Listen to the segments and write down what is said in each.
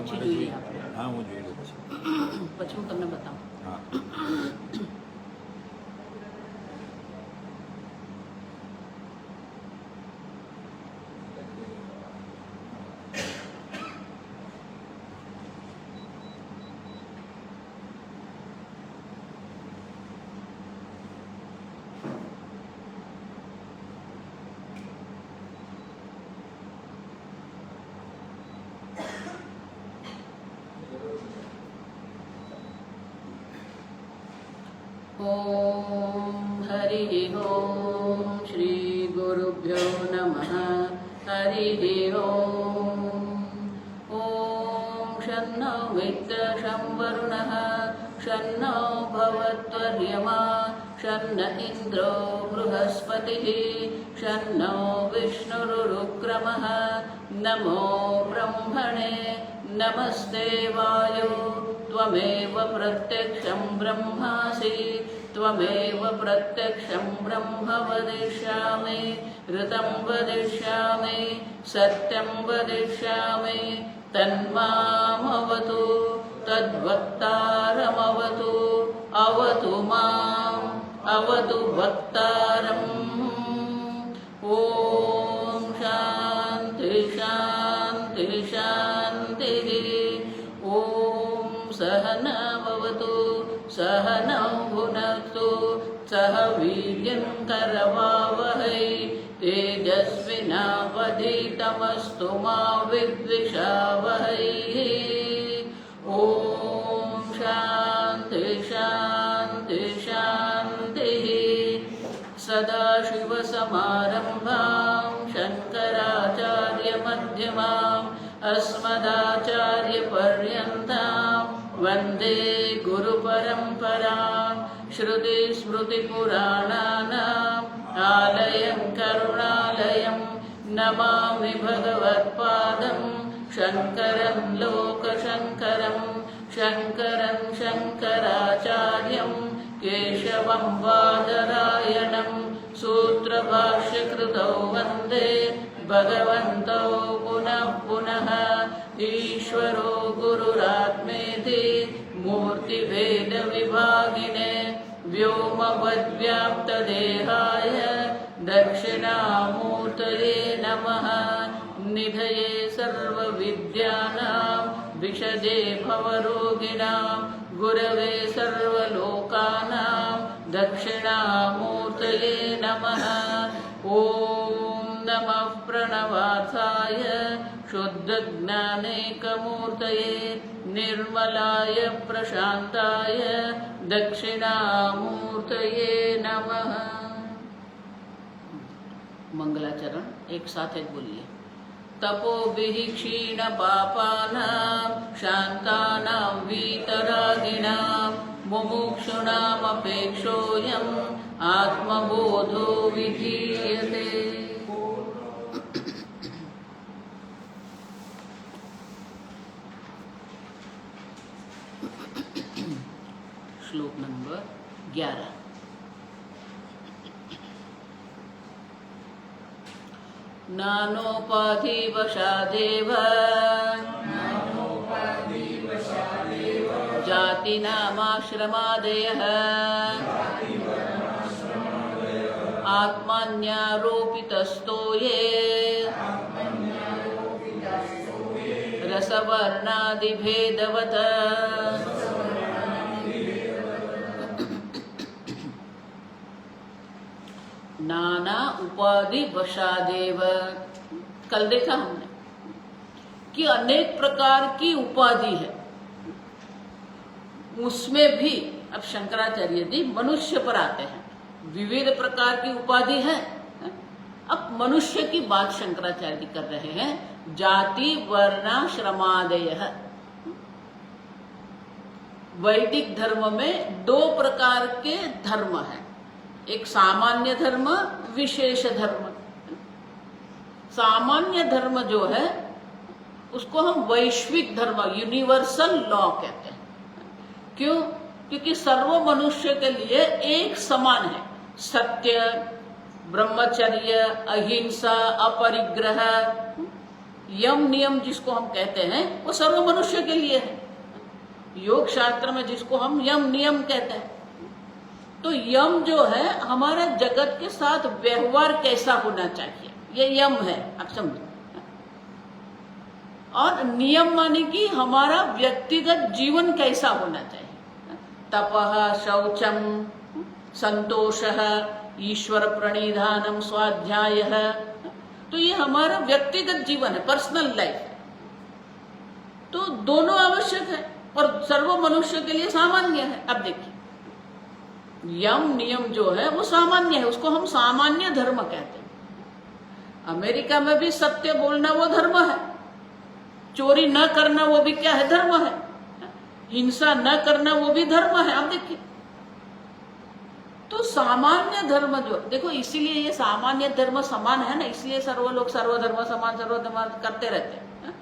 ઓછી જોઈએ આપણે. હા હું જોયેલું છે. પછી હું તમને બતાવું. હા ओम हरि ओम श्री गुरुभ्यो नमः. हरि ओम. ओम शन्नो मित्रशं वरुणः शन्नो भवत्वर्यमा शन्न इन्द्रो बृहस्पतिः शन्नो विष्णुरुक्रमः. नमो ब्रह्मणे नमस्ते वायो त्वमेव प्रत्यक्षं ब्रह्मासि त्वमेव प्रत्यक्षं ब्रह्म वदिष्यामि ऋतं वदिष्यामि सत्यं वदिष्यामि तन्मामवतु तद्वक्तारमवतु अवतु माम् अवतु वक्तारम्. ॐ शान्ति शान्ति शान्तिः. ॐ सहना भवतु सहनौ भुनक्तु सह वीर्यं करवावहै तेजस्विनावधीतमस्तु मा विद्विषावहै. ॐ शान्ति शान्ति शान्तिः. सदाशिवसमारम्भां शङ्कराचार्यमध्यमाम् अस्मदाचार्यपर्यन्तां वन्दे गुरुपरम्परां. श्रुतिस्मृतिपुराणानाम् आलयं करुणालयं नमामि भगवत्पादं शङ्करं लोकशङ्करं शङ्करं शङ्कराचार्यं केशवं बादरायणं सूत्रभाष्यकृतौ वन्दे भगवन्तौ पुनः पुनः. ईश्वरो गुरुरात्मेति मूर्तिभेदविभागिने व्योमवद्व्याप्तदेहाय दक्षिणामूर्तये नमः. निधये सर्वविद्यानां विषजे भवरोगिणां गुरवे सर्वलोकानां दक्षिणामूर्तये नमः. ॐ नमः प्रणवार्थाय शुद्धज्ञानैकमूर्तये निर्मलाय प्रशान्ताय दक्षिणामूर्तये नमः. मंगलाचरण एक साथ बोलिए. तपोभिः क्षीणपापानां शान्तानां वीतरागिणां मुमुक्षूणामपेक्षोऽयम् आत्मबोधो विधीयते. श्लोक नंबर 11. नानोपाधिवशादेव जातिनामाश्रमादयः आत्मान्यारोपितस्तो ये रसवर्णादिभेदवत्. नाना उपाधि वशादेव. कल देखा हमने कि अनेक प्रकार की उपाधि है, उसमें भी अब शंकराचार्य जी मनुष्य पर आते हैं. विविध प्रकार की उपाधि है. अब मनुष्य की बात शंकराचार्य जी कर रहे हैं. जाति वर्णाश्रमादय. वैदिक धर्म में दो प्रकार के धर्म हैं. एक सामान्य धर्म, विशेष धर्म. सामान्य धर्म जो है उसको हम वैश्विक धर्म, यूनिवर्सल लॉ कहते हैं. क्यों? क्योंकि सर्व मनुष्य के लिए एक समान है. सत्य, ब्रह्मचर्य, अहिंसा, अपरिग्रह, यम नियम जिसको हम कहते हैं वो सर्व मनुष्य के लिए है। योग शास्त्र में जिसको हम यम नियम कहते हैं, तो यम जो है हमारे जगत के साथ व्यवहार कैसा होना चाहिए, ये यम है, आप समझो। और नियम माने कि हमारा व्यक्तिगत जीवन कैसा होना चाहिए। तपः, शौचम, संतोषः, ईश्वर प्रणिधानम, स्वाध्यायः, तो ये हमारा व्यक्तिगत जीवन है, पर्सनल लाइफ है। तो दोनों आवश्यक है और सर्व मनुष्य के लिए सामान्य है। अब देखिए, यम नियम जो है वो सामान्य है, उसको हम सामान्य धर्म कहते हैं। अमेरिका में भी सत्य बोलना वो धर्म है, चोरी न करना वो भी क्या है, धर्म है, हिंसा न करना वो भी धर्म है। अब देखिए, तो सामान्य धर्म जो देखो, इसीलिए ये सामान्य धर्म समान है ना, इसलिए सर्व लोग सर्वधर्म समान सर्वधर्म करते रहते हैं।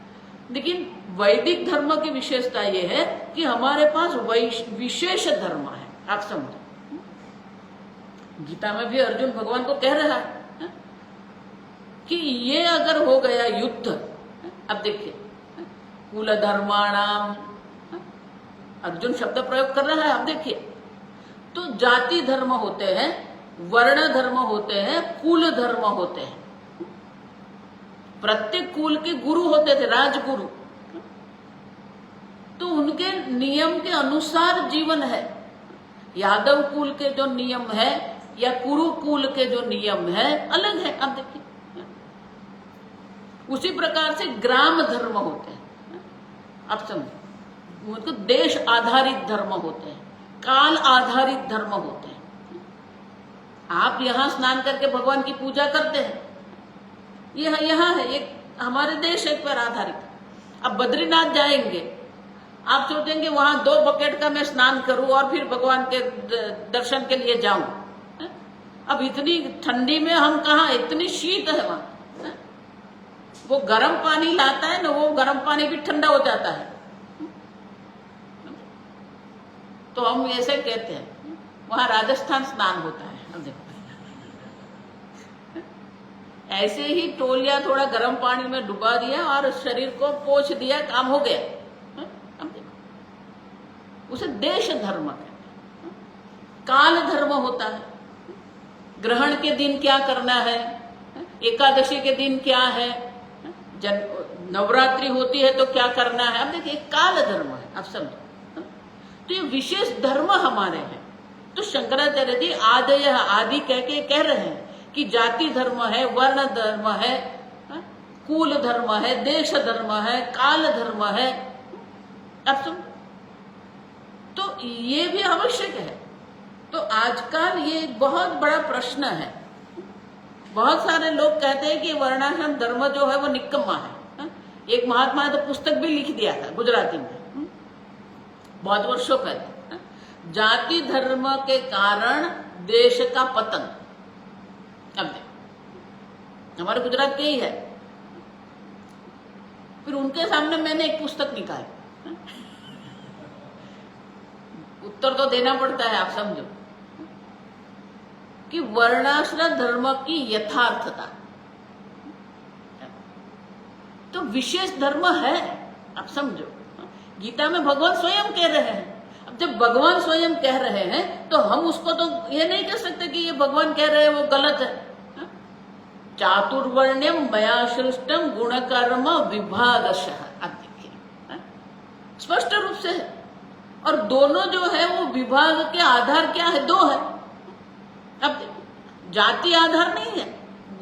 लेकिन वैदिक धर्म की विशेषता ये है कि हमारे पास विशेष धर्म है। आप समझो, गीता में भी अर्जुन भगवान को कह रहा है कि ये अगर हो गया युद्ध, अब देखिए, कुल धर्माणाम, अर्जुन शब्द प्रयोग कर रहा है। अब देखिए, तो जाति धर्म होते हैं, वर्ण धर्म होते हैं, कुल धर्म होते हैं। प्रत्येक कुल के गुरु होते थे, राजगुरु, तो उनके नियम के अनुसार जीवन है। यादव कुल के जो नियम है या कुरु कुल के जो नियम है अलग है। अब देखिए, उसी प्रकार से ग्राम धर्म होते हैं, अब समझो, मतलब देश आधारित धर्म होते हैं, काल आधारित धर्म होते हैं। आप यहां स्नान करके भगवान की पूजा करते हैं, यह यहाँ है, ये हमारे देश एक पर आधारित। अब बद्रीनाथ जाएंगे, आप सोचेंगे वहां 2 बकेट का मैं स्नान करूं और फिर भगवान के दर्शन के लिए जाऊं। अब इतनी ठंडी में हम कहा, इतनी शीत है वहां, वो गर्म पानी लाता है ना, वो गर्म पानी भी ठंडा हो जाता है। तो हम ऐसे कहते हैं वहां राजस्थान स्नान होता है। अब देखो, ऐसे ही टोलिया थोड़ा गर्म पानी में डुबा दिया और शरीर को पोंछ दिया, काम हो गया। अब देखो, उसे देश धर्म कहते हैं। काल धर्म होता है, ग्रहण के दिन क्या करना है, एकादशी के दिन क्या है, नवरात्रि होती है तो क्या करना है। अब देखिए, काल धर्म है, आप समझो। तो ये विशेष धर्म हमारे हैं। तो शंकराचार्य जी आदय आदि कह के कह रहे हैं कि जाति धर्म है, वर्ण धर्म है, कुल धर्म है, देश धर्म है, काल धर्म है। अब सुन, तो ये भी आवश्यक है। तो आजकल ये एक बहुत बड़ा प्रश्न है। बहुत सारे लोग कहते हैं कि वर्णाश्रम धर्म जो है वो निकम्मा है। एक महात्मा ने तो पुस्तक भी लिख दिया था गुजराती में बहुत वर्षों पहले, जाति धर्म के कारण देश का पतन। अब देखो, हमारे गुजरात के ही है। फिर उनके सामने मैंने एक पुस्तक निकाली, उत्तर तो देना पड़ता है, आप समझो, कि वर्णाश्रम धर्म की यथार्थता। तो विशेष धर्म है, आप समझो। गीता में भगवान स्वयं कह रहे हैं। अब जब भगवान स्वयं कह रहे हैं तो हम उसको तो ये नहीं कह सकते कि ये भगवान कह रहे हैं वो गलत है। चातुर्वर्ण्यम मया सृष्टम गुण कर्म विभागशः, अब देखिए स्पष्ट रूप से है। और दोनों जो है वो विभाग के आधार क्या है, 2 है। अब देखो, जाति आधार नहीं है,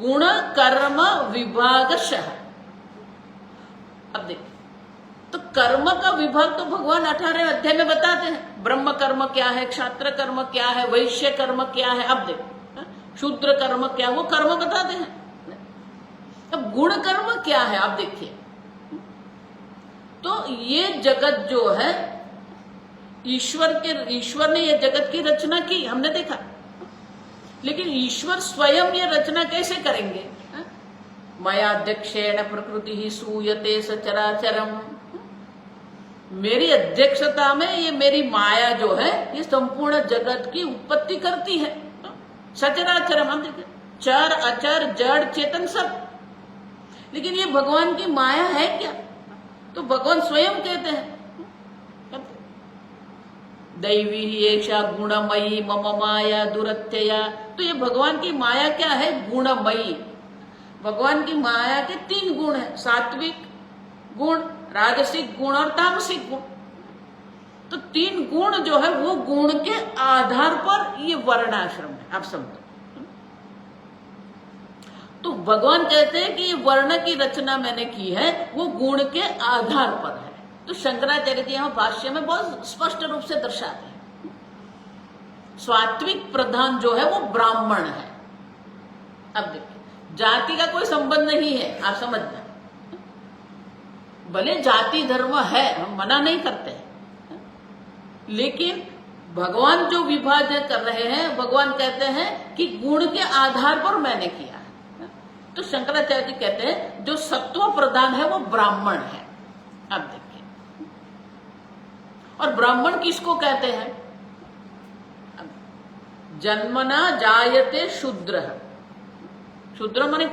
गुण कर्म विभागशः। अब देखिए, तो कर्म का विभाग तो भगवान 18वें अध्याय में बताते हैं। ब्रह्म कर्म क्या है, क्षात्र कर्म क्या है, वैश्य कर्म क्या है। अब देखो, शूद्र कर्म क्या, वो कर्म बताते हैं। अब गुण कर्म क्या है, आप देखिए। तो ये जगत जो है, ईश्वर ने ये जगत की रचना की, हमने देखा। लेकिन ईश्वर स्वयं ये रचना कैसे करेंगे? मयाध्यक्षेण प्रकृति ही सूयते सचराचरम, मेरी अध्यक्षता में ये मेरी माया जो है ये संपूर्ण जगत की उत्पत्ति करती है। सचराचरम, हम देखिए, चर अचर जड़ चेतन सब। लेकिन ये भगवान की माया है क्या? तो भगवान स्वयं कहते हैं दैवी एषा गुणमयी मम माया दुरत्यया। तो ये भगवान की माया क्या है? गुणमयी। भगवान की माया के 3 गुण है, सात्विक गुण, राजसिक गुण और तामसिक गुण। तो 3 गुण जो है वो गुण के आधार पर ये वर्णाश्रम है, आप समझो। तो भगवान कहते हैं कि ये वर्ण की रचना मैंने की है वो गुण के आधार पर है। तो शंकराचार्य जी यहाँ भाष्य में बहुत स्पष्ट रूप से दर्शाते हैं सात्विक प्रधान जो है वो ब्राह्मण है। अब देखिए जाति का कोई संबंध नहीं है, आप समझना। भले जाति धर्म है, हम मना नहीं करते हैं, लेकिन भगवान जो विभाजन कर रहे हैं, भगवान कहते हैं कि गुण के आधार पर मैंने किया है। तो शंकराचार्य जी कहते हैं जो सत्व प्रधान है वो ब्राह्मण है। अब देखिए, और ब्राह्मण किसको कहते हैं? जन्मना जायते शूद्र। शूद्र माने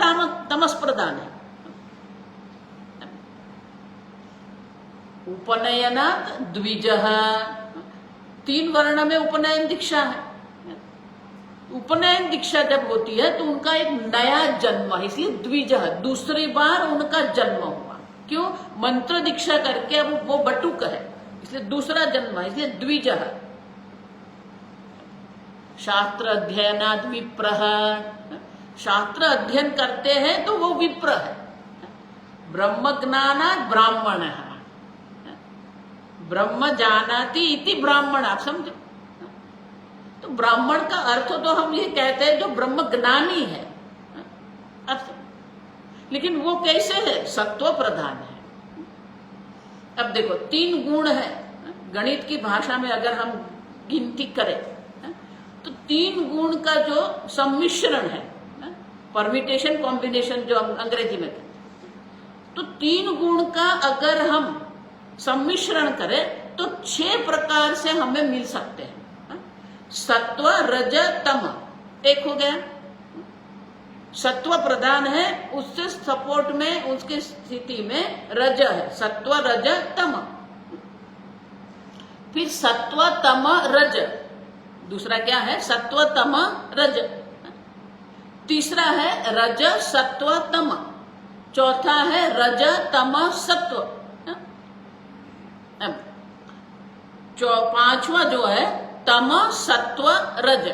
तमस प्रधान है। उपनयनात् द्विजः, 3 वर्ण में उपनयन दीक्षा है। उपनयन दीक्षा जब होती है तो उनका एक नया जन्म है, इसलिए द्विजः, दूसरी बार उनका जन्म हुआ। क्यों? मंत्र दीक्षा करके अब वो बटुक है, इसलिए दूसरा जन्म है, इसलिए द्विजः। शास्त्र अध्ययनात् विप्रः, शास्त्र अध्ययन करते हैं तो वो विप्र है। ब्रह्म ज्ञानात् ब्राह्मणः, ब्रह्म जानाति इति ब्राह्मण, आप समझो। तो ब्राह्मण का अर्थ तो हम ये कहते हैं जो ब्रह्म ज्ञानी है। लेकिन वो कैसे है? सत्व प्रधान है। अब देखो 3 गुण है, गणित की भाषा में अगर हम गिनती करें तो 3 गुण का जो सम्मिश्रण है, परम्यूटेशन कॉम्बिनेशन जो अंग्रेजी में कहते हैं, तो 3 गुण का अगर हम सम्मिश्रण करें तो 6 प्रकार से हमें मिल सकते हैं। सत्व रज तम एक हो गया, सत्व प्रधान है, उससे सपोर्ट में उसकी स्थिति में रज है, सत्व रज तम। फिर सत्व तम रज, दूसरा क्या है? सत्व तम रज। तीसरा है रज सत्व तम, चौथा है रज तम सत्व। पांचवा जो है तम सत्व रज,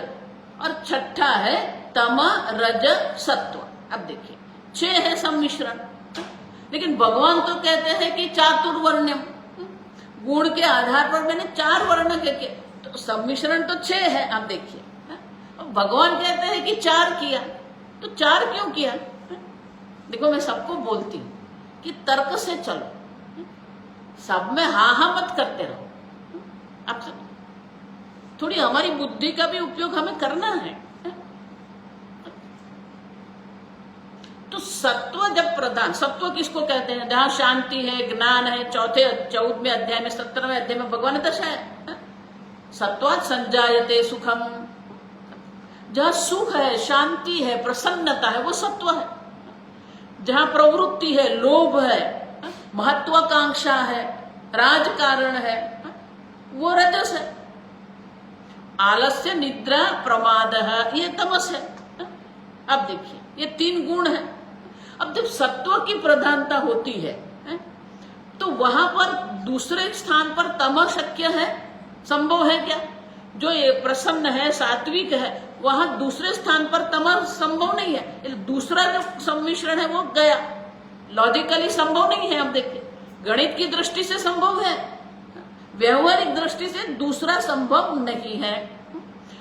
और छठा है तम रज सत्व। अब देखिए 6 है सम्मिश्रण, लेकिन भगवान तो कहते हैं कि चातुर्वर्ण्यम, गुण के आधार पर मैंने 4 वर्ण के, तो सम्मिश्रण तो 6 है। अब देखिए भगवान कहते हैं कि 4 किया, तो 4 क्यों किया? देखो मैं सबको बोलती हूँ कि तर्क से चलो, सब में हाँ हाँ मत करते रहो। अब थोड़ी हमारी बुद्धि का भी उपयोग हमें करना है। तो सत्व जब प्रधान, सत्व किसको कहते हैं? जहां शांति है, ज्ञान है, 14वें अध्याय में 17वें अध्याय में भगवान ने दर्शाया, सत्वात् संजायते सुखम। जहां सुख है, शांति है, प्रसन्नता है, वो सत्व है। जहां प्रवृत्ति है, लोभ है, महत्वाकांक्षा है, राजकारण है, वो रजस है। आलस्य, निद्रा, प्रमाद है, ये तमस है। अब देखिए ये 3 गुण है। अब जब सत्व की प्रधानता होती है तो वहां पर दूसरे स्थान पर तम शक्य है, संभव है क्या? जो ये प्रसन्न है, सात्विक है, वहां दूसरे स्थान पर तम संभव नहीं है। दूसरा जो सम्मिश्रण है वो गया, लॉजिकली संभव नहीं है। अब देखिए गणित की दृष्टि से संभव है, व्यवहारिक दृष्टि से दूसरा संभव नहीं है।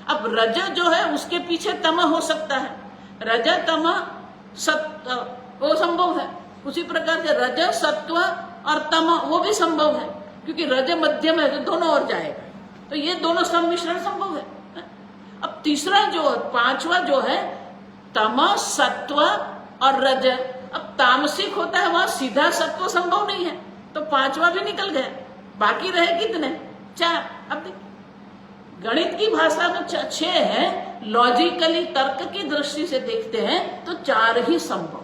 अब रज जो है उसके पीछे तम हो सकता है, रज तम सत्व वो संभव है। उसी प्रकार से रज सत्व और तम वो भी संभव है, क्योंकि रज मध्यम है तो दोनों ओर जाएगा, तो ये दोनों सम्मिश्रण संभव है। अब तीसरा जो 5वां जो है तम सत्व और रज, अब तामसिक होता है वहां सीधा सत्व संभव नहीं है, तो 5वां भी निकल गया, बाकी रहे कितने? 4। अब देखिए गणित की भाषा में 6 है, लॉजिकली तर्क की दृष्टि से देखते हैं तो 4 ही संभव है।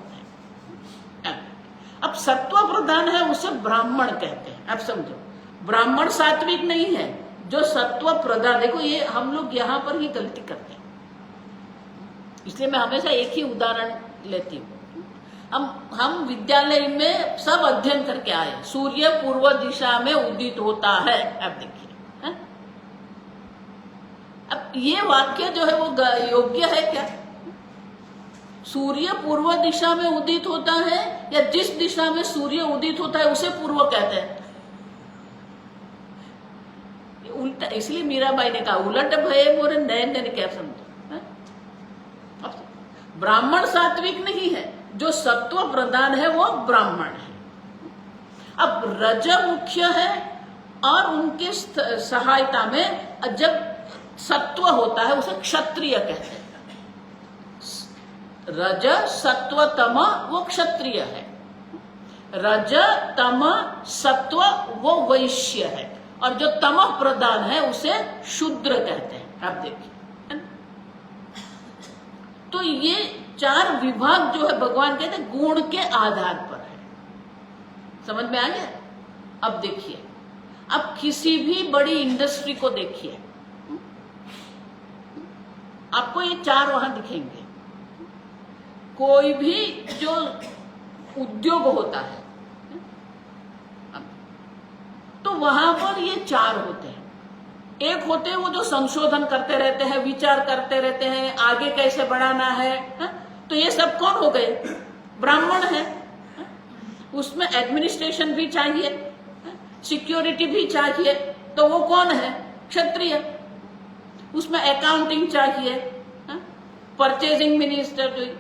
अब सत्व प्रधान है उसे ब्राह्मण कहते हैं। अब समझो, ब्राह्मण सात्विक नहीं है, जो सत्व प्रधान। देखो ये हम लोग यहां पर ही गलती करते हैं, इसलिए मैं हमेशा एक ही उदाहरण लेती हूँ। हम विद्यालय में सब अध्ययन करके आए, सूर्य पूर्व दिशा में उदित होता है। अब देखिए, अब ये वाक्य जो है वो योग्य है क्या? सूर्य पूर्व दिशा में उदित होता है या जिस दिशा में सूर्य उदित होता है उसे पूर्व कहते हैं? उल्टा। इसलिए मीराबाई ने कहा उलट भये मोरे नयन, क्या समझो? ब्राह्मण सात्विक नहीं है, जो सत्व प्रधान है वो ब्राह्मण है। अब रज मुख्य है और उनके सहायता में जब सत्व होता है उसे क्षत्रिय कहते हैं। रज सत्व तम वो क्षत्रिय है, रज तम सत्व वो वैश्य है, और जो तम प्रधान है उसे शूद्र कहते हैं। आप देखिए, तो ये चार विभाग जो है भगवान कहते हैं गुण के आधार पर है। समझ में आ गया? अब देखिए, अब किसी भी बड़ी इंडस्ट्री को देखिए, आपको ये चार वहां दिखेंगे। कोई भी जो उद्योग होता है तो वहां पर ये चार होते हैं। एक होते हैं वो जो संशोधन करते रहते हैं, विचार करते रहते हैं, आगे कैसे बढ़ाना है, तो ये सब कौन हो गए? ब्राह्मण है। उसमें एडमिनिस्ट्रेशन भी चाहिए, सिक्योरिटी भी चाहिए, तो वो कौन है? क्षत्रिय। उसमें अकाउंटिंग चाहिए, परचेजिंग मिनिस्टर हुई,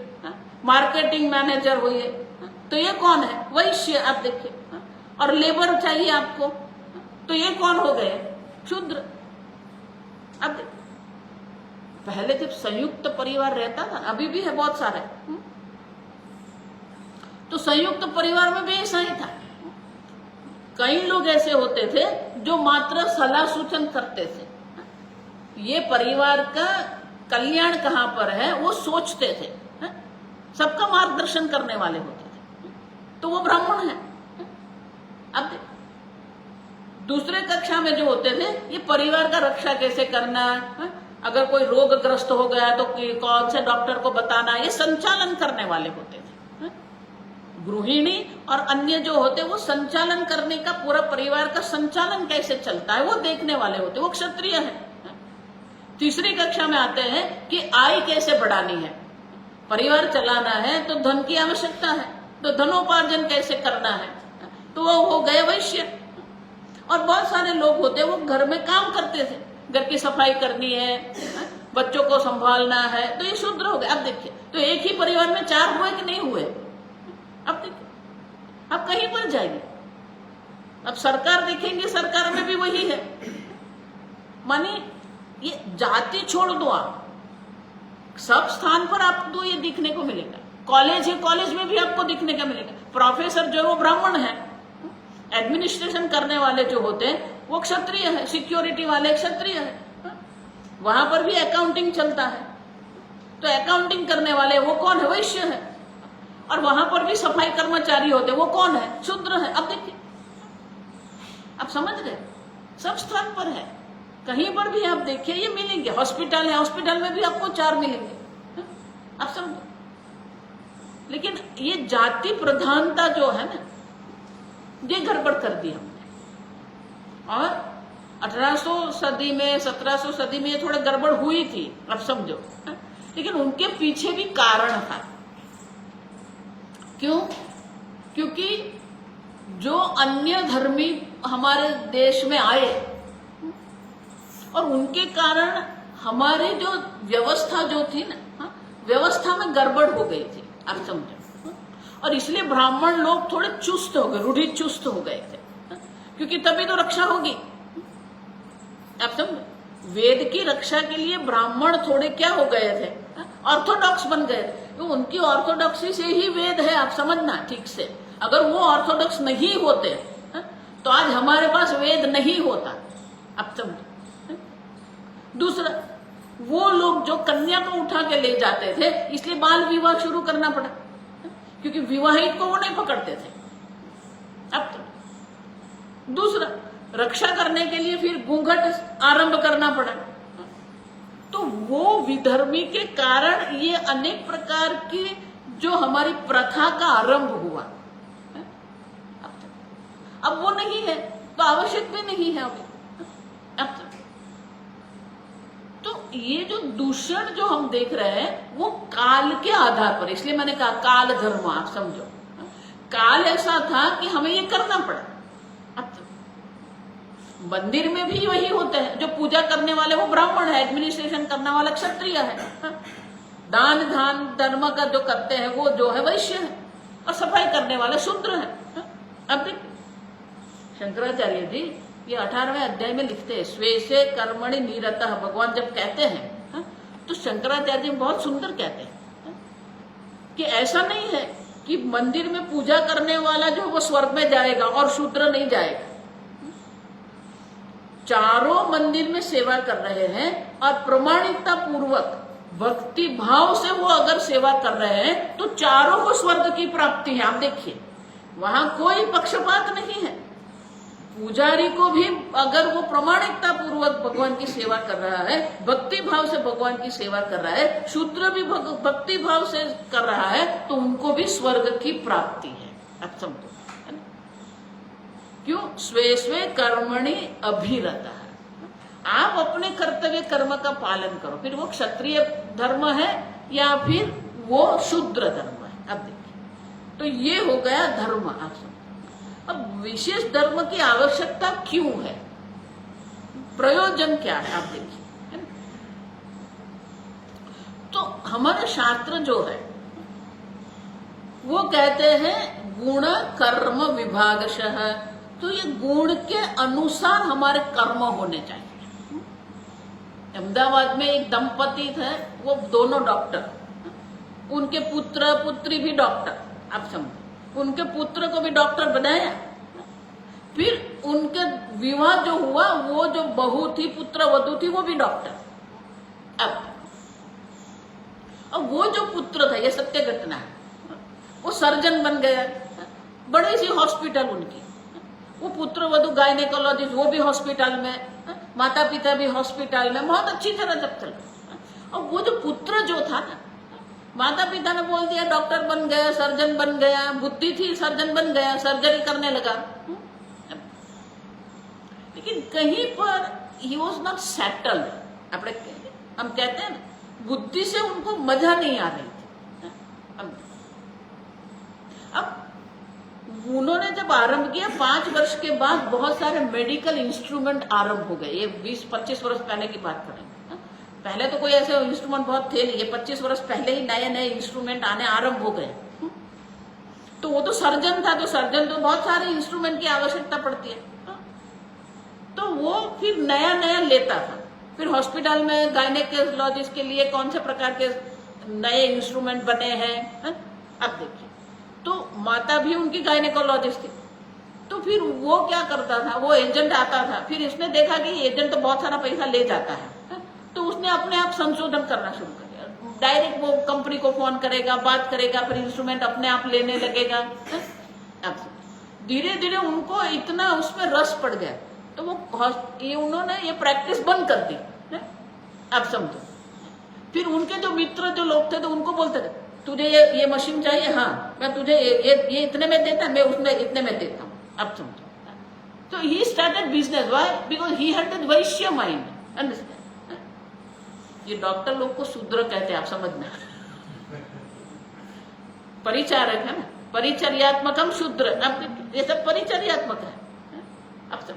मार्केटिंग मैनेजर हुई, तो ये कौन है? वैश्य। आप देखिए, और लेबर चाहिए आपको, तो ये कौन हो गए? शूद्र। अब पहले जब संयुक्त परिवार रहता था, अभी भी है बहुत सारे, तो संयुक्त परिवार में भी ऐसा ही था। कई लोग ऐसे होते थे जो मात्र सलाह सूचन करते थे, ये परिवार का कल्याण कहां पर है वो सोचते थे, सबका मार्गदर्शन करने वाले होते थे, तो वो ब्राह्मण है। अब दूसरे कक्षा में जो होते थे, ये परिवार का रक्षा कैसे करना, अगर कोई रोगग्रस्त हो गया तो कौन से डॉक्टर को बताना, ये संचालन करने वाले होते थे। गृहिणी और अन्य जो होते वो संचालन करने का, पूरा परिवार का संचालन कैसे चलता है वो देखने वाले होते, वो क्षत्रिय है। तीसरी कक्षा में आते हैं कि आय कैसे बढ़ानी है, परिवार चलाना है तो धन की आवश्यकता है, तो धनोपार्जन कैसे करना है, तो वो हो गए वैश्य। और बहुत सारे लोग होते वो घर में काम करते थे, घर की सफाई करनी है, बच्चों को संभालना है, तो ये शूद्र हो गए। अब देखिए, तो एक ही परिवार में चार हुए कि नहीं हुए? अब देखिए, अब कहीं पर जाइए, अब सरकार देखेंगे, सरकार में भी वही है। माने ये जाति छोड़ दो, आप सब स्थान पर आपको ये दिखने को मिलेगा। कॉलेज है, कॉलेज में भी आपको दिखने का मिलेगा। प्रोफेसर जो वो ब्राह्मण है, एडमिनिस्ट्रेशन करने वाले जो होते हैं वो क्षत्रिय है, सिक्योरिटी वाले क्षत्रिय है, वहां पर भी अकाउंटिंग चलता है, तो अकाउंटिंग करने वाले वो कौन है? वैश्य है। और वहां पर भी सफाई कर्मचारी होते वो कौन है? शूद्र है। अब देखिए, आप समझ गए, सब स्थान पर है, कहीं पर भी आप देखिए ये मिलेंगे। हॉस्पिटल है, हॉस्पिटल में भी आपको चार मिलेंगे, आप समझो। लेकिन ये जाति प्रधानता जो है ना, ये गड़बड़ कर दी हमने। और 1800 सदी में, 1700 सदी में ये थोड़ा गड़बड़ हुई थी, अब समझो। लेकिन उनके पीछे भी कारण था। क्यों? क्योंकि जो अन्य धर्मी हमारे देश में आए और उनके कारण हमारी जो व्यवस्था जो थी ना, व्यवस्था में गड़बड़ हो गई थी, आप समझो। और इसलिए ब्राह्मण लोग थोड़े चुस्त हो गए, रूढ़ि चुस्त हो गए थे, क्योंकि तभी तो रक्षा होगी। आप समझो, वेद की रक्षा के लिए ब्राह्मण थोड़े क्या हो गए थे? ऑर्थोडॉक्स बन गए। तो उनकी ऑर्थोडॉक्सी से ही वेद है, आप समझना ठीक से। अगर वो ऑर्थोडॉक्स नहीं होते तो आज हमारे पास वेद नहीं होता, आप समझो। दूसरा, वो लोग जो कन्या को उठा के ले जाते थे, इसलिए बाल विवाह शुरू करना पड़ा, क्योंकि विवाहित को वो नहीं पकड़ते थे। दूसरा, रक्षा करने के लिए फिर घूंघट आरंभ करना पड़ा। तो वो विधर्मी के कारण ये अनेक प्रकार की जो हमारी प्रथा का आरंभ हुआ, अब वो नहीं है तो आवश्यक भी नहीं है अभी। अब तो ये जो दूषण जो हम देख रहे हैं वो काल के आधार पर, इसलिए मैंने कहा काल धर्म, आप समझो काल ऐसा था कि हमें ये करना पड़ा। अब मंदिर में भी वही होते हैं, जो पूजा करने वाले वो ब्राह्मण है, एडमिनिस्ट्रेशन करने वाला क्षत्रिय है, दान धान धर्म का जो करते हैं वो जो है वैश्य है, और सफाई करने वाले शूद्र है। अब देखिए शंकराचार्य जी ये 18वें अध्याय में लिखते हैं, स्वे से कर्मणि निरतः, भगवान जब कहते हैं तो शंकराचार्य जी बहुत सुंदर कहते हैं कि ऐसा नहीं है कि मंदिर में पूजा करने वाला जो वो स्वर्ग में जाएगा और शूद्र नहीं जाएगा। चारों मंदिर में सेवा कर रहे हैं और प्रमाणिकता पूर्वक भक्ति भाव से वो अगर सेवा कर रहे हैं तो चारों को स्वर्ग की प्राप्ति है। आप देखिए वहां कोई पक्षपात नहीं है। पुजारी को भी अगर वो प्रमाणिकता पूर्वक भगवान की सेवा कर रहा है, भक्ति भाव से भगवान की सेवा कर रहा है, शूद्र भी भक्ति भाव से कर रहा है, तो उनको भी स्वर्ग की प्राप्ति है। अब समझो क्यों, स्वे स्वे कर्मणि अभिरता है। आप अपने कर्तव्य कर्म का पालन करो, फिर वो क्षत्रिय धर्म है या फिर वो शूद्र धर्म है। अब देखिए तो ये हो गया धर्म। आप समझो अब विशेष धर्म की आवश्यकता क्यों है, प्रयोजन क्या है, आप देखिए। तो हमारा शास्त्र जो है वो कहते हैं गुण कर्म विभागशः, तो ये गुण के अनुसार हमारे कर्म होने चाहिए। अहमदाबाद में एक दंपति थे, वो दोनों डॉक्टर, उनके पुत्र पुत्री भी डॉक्टर। आप समझो उनके पुत्र को भी डॉक्टर बनाया, फिर उनके विवाह जो हुआ वो जो बहू थी पुत्र वधू थी वो भी डॉक्टर। अब वो जो पुत्र था, ये सत्य घटना है, वो सर्जन बन गया, बड़ी सी हॉस्पिटल उनकी, वो पुत्र वधू गायनेकोलॉजिस्ट, वो भी हॉस्पिटल में, माता पिता भी हॉस्पिटल में, बहुत अच्छी तरह जब चल। अब वो जो पुत्र जो था ना, माता पिता ने बोल दिया डॉक्टर बन गया, सर्जन बन गया, बुद्धि थी सर्जन बन गया, सर्जरी करने लगा, लेकिन कहीं पर ही वॉज नॉट सेटल्ड। हम कहते हैं ना बुद्धि से उनको मजा नहीं आ रही थी। अब उन्होंने जब आरंभ किया 5 वर्ष के बाद बहुत सारे मेडिकल इंस्ट्रूमेंट आरंभ हो गए। ये 20-25 वर्ष पहले की बात करें, पहले तो कोई ऐसे इंस्ट्रूमेंट बहुत थे नहीं, ये 25 वर्ष पहले ही नए नए इंस्ट्रूमेंट आने आरंभ हो गए। तो वो तो सर्जन था, तो सर्जन तो बहुत सारे इंस्ट्रूमेंट की आवश्यकता पड़ती है, तो वो फिर नया नया लेता था। फिर हॉस्पिटल में गायनेकोलॉजिस्ट के लिए कौन से प्रकार के नए इंस्ट्रूमेंट बने हैं। अब देखिए तो माता भी उनकी गायनेकोलॉजिस्ट थी, तो फिर वो क्या करता था, वो एजेंट आता था, फिर इसने देखा कि एजेंट तो बहुत सारा पैसा ले जाता है, तो उसने अपने आप संशोधन करना शुरू कर दिया। डायरेक्ट वो कंपनी को फोन करेगा, बात करेगा, फिर इंस्ट्रूमेंट अपने आप लेने लगेगा। अब धीरे धीरे उनको इतना उसमें रस पड़ गया, तो वो उन्होंने ये प्रैक्टिस बंद कर दी। अब समझो फिर उनके जो मित्र जो लोग थे तो उनको बोलते थे तुझे ये मशीन चाहिए, हाँ मैं तुझे ये इतने में देता, मैं उसमें इतने में देता हूँ। अब समझो तो he started business, why, because he had that Vysya mind. Understand, ये डॉक्टर लोग को शूद्र कहते हैं, आप समझना। परिचारक है ना, परिचर्यात्मकम शूद्र, अब ये सब परिचर्यात्मक है। अब सब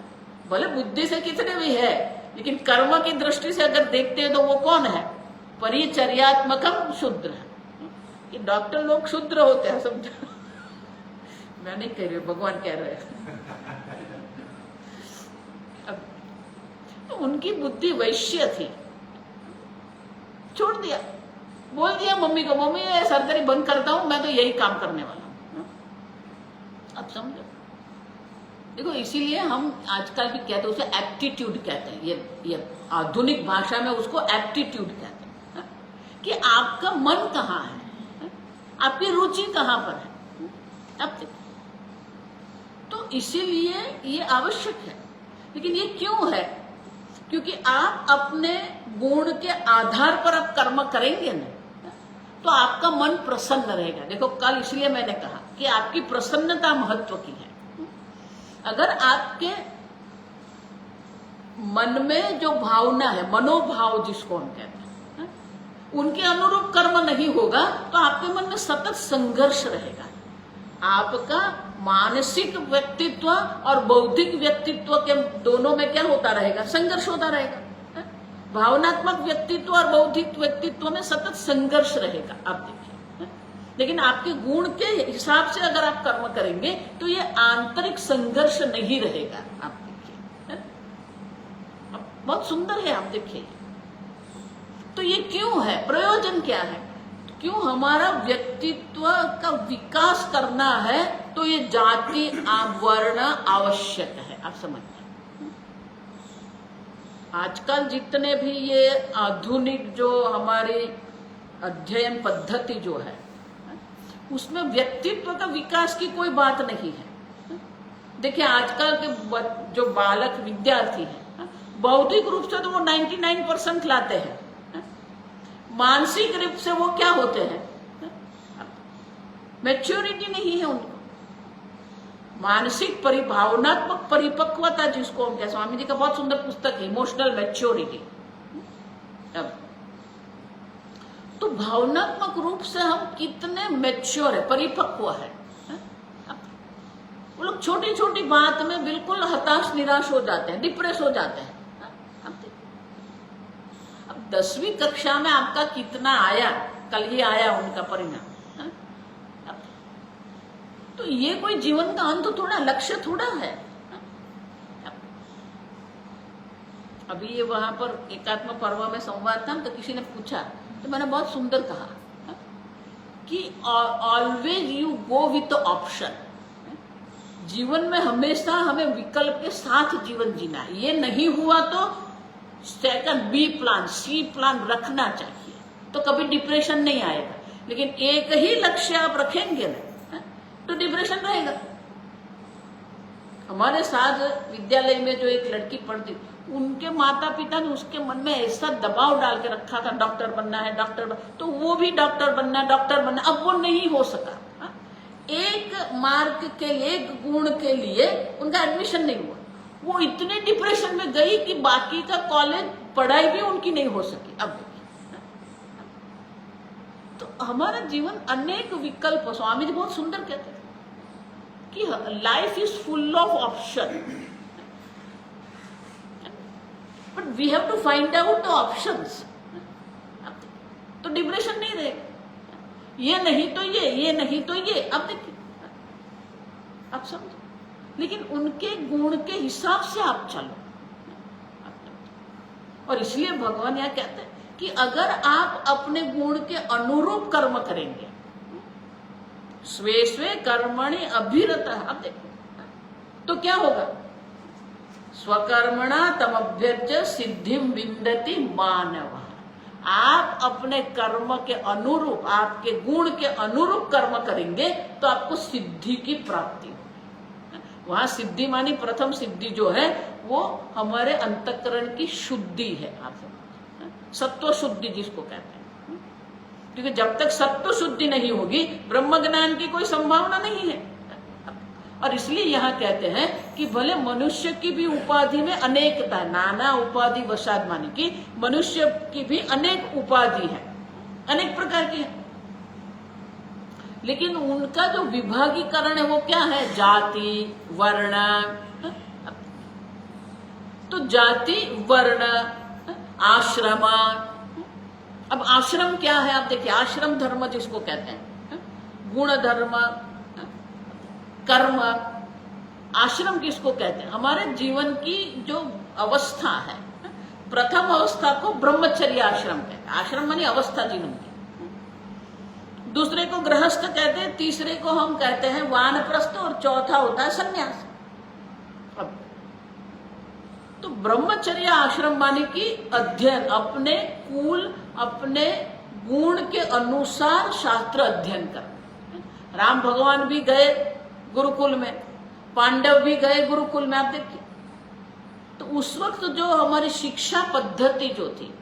भले बुद्धि से कितने भी है, लेकिन कर्म की दृष्टि से अगर देखते हैं तो वो कौन है, परिचर्यात्मकम शूद्र। ये डॉक्टर लोग शूद्र होते हैं, समझो। मैं नहीं कह रही, भगवान कह रहे हैं। अब तो उनकी बुद्धि वैश्य थी, छोड़ दिया, बोल दिया मम्मी को, मम्मी ये सर्जरी बंद करता हूं, मैं तो यही काम करने वाला हूं। अब समझो, देखो इसीलिए हम आजकल भी कहते हैं उसे एप्टीट्यूड कहते हैं, ये आधुनिक भाषा में उसको एप्टीट्यूड कहते हैं, कि आपका मन कहाँ है, आपकी रुचि कहाँ पर है। अब तो इसीलिए ये आवश्यक है। लेकिन ये क्यों है? क्योंकि आप अपने गुण के आधार पर आप कर्म करेंगे ना, तो आपका मन प्रसन्न रहेगा। देखो कल इसलिए मैंने कहा कि आपकी प्रसन्नता महत्व की है। अगर आपके मन में जो भावना है, मनोभाव जिसको हम कहते हैं, उनके अनुरूप कर्म नहीं होगा तो आपके मन में सतत संघर्ष रहेगा। आपका मानसिक व्यक्तित्व और बौद्धिक व्यक्तित्व के दोनों में क्या होता रहेगा? संघर्ष होता रहेगा। भावनात्मक व्यक्तित्व और बौद्धिक व्यक्तित्व में सतत संघर्ष रहेगा, आप देखिए। लेकिन आपके गुण के हिसाब से अगर आप कर्म करेंगे तो ये आंतरिक संघर्ष नहीं रहेगा, आप देखिए। बहुत सुंदर है, आप देखिए। तो ये क्यों है? प्रयोजन क्या है? क्यों हमारा व्यक्तित्व का विकास करना है? तो ये जाति वर्ण आवश्यक है, आप समझिए। आजकल जितने भी ये आधुनिक जो हमारी अध्ययन पद्धति जो है, उसमें व्यक्तित्व का विकास की कोई बात नहीं है। देखिए आजकल के जो बालक विद्यार्थी हैं, बौद्धिक रूप से तो वो 99% लाते हैं, मानसिक रूप से वो क्या होते हैं? मैच्योरिटी नहीं है उनको। मानसिक भावनात्मक परिपक्वता जिसको हम कहते, स्वामी जी का बहुत सुंदर पुस्तक है इमोशनल मैच्योरिटी। तो भावनात्मक रूप से हम कितने मैच्योर है, परिपक्व है। वो लोग छोटी छोटी बात में बिल्कुल हताश निराश हो जाते हैं, डिप्रेस हो जाते हैं। 10वीं कक्षा में आपका कितना आया, कल ही आया उनका परिणाम। तो ये कोई जीवन का अंत थोड़ा, लक्ष्य थोड़ा है। अभी ये वहां पर एकात्म पर्व में संवाद था, तो किसी ने पूछा, तो मैंने बहुत सुंदर कहा कि always you go with option. जीवन में हमेशा हमें विकल्प के साथ जीवन जीना है। ये नहीं हुआ तो सेकंड बी प्लान, सी प्लान रखना चाहिए, तो कभी डिप्रेशन नहीं आएगा। लेकिन एक ही लक्ष्य आप रखेंगे ना, तो डिप्रेशन रहेगा। हमारे साथ विद्यालय में जो एक लड़की पढ़ती, उनके माता पिता ने उसके मन में ऐसा दबाव डाल के रखा था, डॉक्टर बनना है, तो वो भी डॉक्टर बनना, अब वो नहीं हो सका। एक मार्क के लिए, एक गुण के लिए उनका एडमिशन नहीं हुआ। वो इतने डिप्रेशन में गई कि बाकी का कॉलेज पढ़ाई भी उनकी नहीं हो सकी। अब तो हमारा जीवन अनेक विकल्प, स्वामी जी बहुत सुंदर कहते हैं कि life is full of option, but we have to find out the options. तो डिप्रेशन नहीं रहेगा। ये नहीं तो ये नहीं तो ये। अब देखिए, आप समझो, लेकिन उनके गुण के हिसाब से आप चलो। और इसलिए भगवान यह कहते हैं कि अगर आप अपने गुण के अनुरूप कर्म करेंगे, स्वे स्वे कर्मणि अभिरतः, अब देखो तो क्या होगा? स्वकर्मणा तमभ्यर्च्य सिद्धिम विन्दति मानव। आप अपने कर्म के अनुरूप, आपके गुण के अनुरूप कर्म करेंगे तो आपको सिद्धि की प्राप्ति होगी। वहां सिद्धि मानी प्रथम सिद्धि जो है वो हमारे अंतःकरण की शुद्धि है। आप सत्व शुद्धि जिसको कहते हैं, क्योंकि जब तक सत्व शुद्धि नहीं होगी ब्रह्म ज्ञान की कोई संभावना नहीं है। और इसलिए यहाँ कहते हैं कि भले मनुष्य की भी उपाधि में अनेकता, नाना उपाधि वसाद मानी कि मनुष्य की भी अनेक उपाधि है, अनेक प्रकार की है, लेकिन उनका जो विभागीकरण है वो क्या है? जाति वर्ण। तो जाति वर्ण आश्रम। अब आश्रम क्या है? आप देखिए, आश्रम धर्म जिसको कहते हैं, गुण धर्म, कर्म। आश्रम किसको कहते हैं? हमारे जीवन की जो अवस्था है, प्रथम अवस्था को ब्रह्मचर्य आश्रम कहते हैं। आश्रम मानी अवस्था जीवन की। दूसरे को गृहस्थ कहते हैं, तीसरे को हम कहते हैं वानप्रस्थ, और चौथा होता है संन्यास। अब तो ब्रह्मचर्य आश्रम माने कि अध्ययन, अपने कुल, अपने गुण के अनुसार शास्त्र अध्ययन कर। राम भगवान भी गए गुरुकुल में, पांडव भी गए गुरुकुल में, आप देखिए। तो उस वक्त जो हमारी शिक्षा पद्धति जो थी,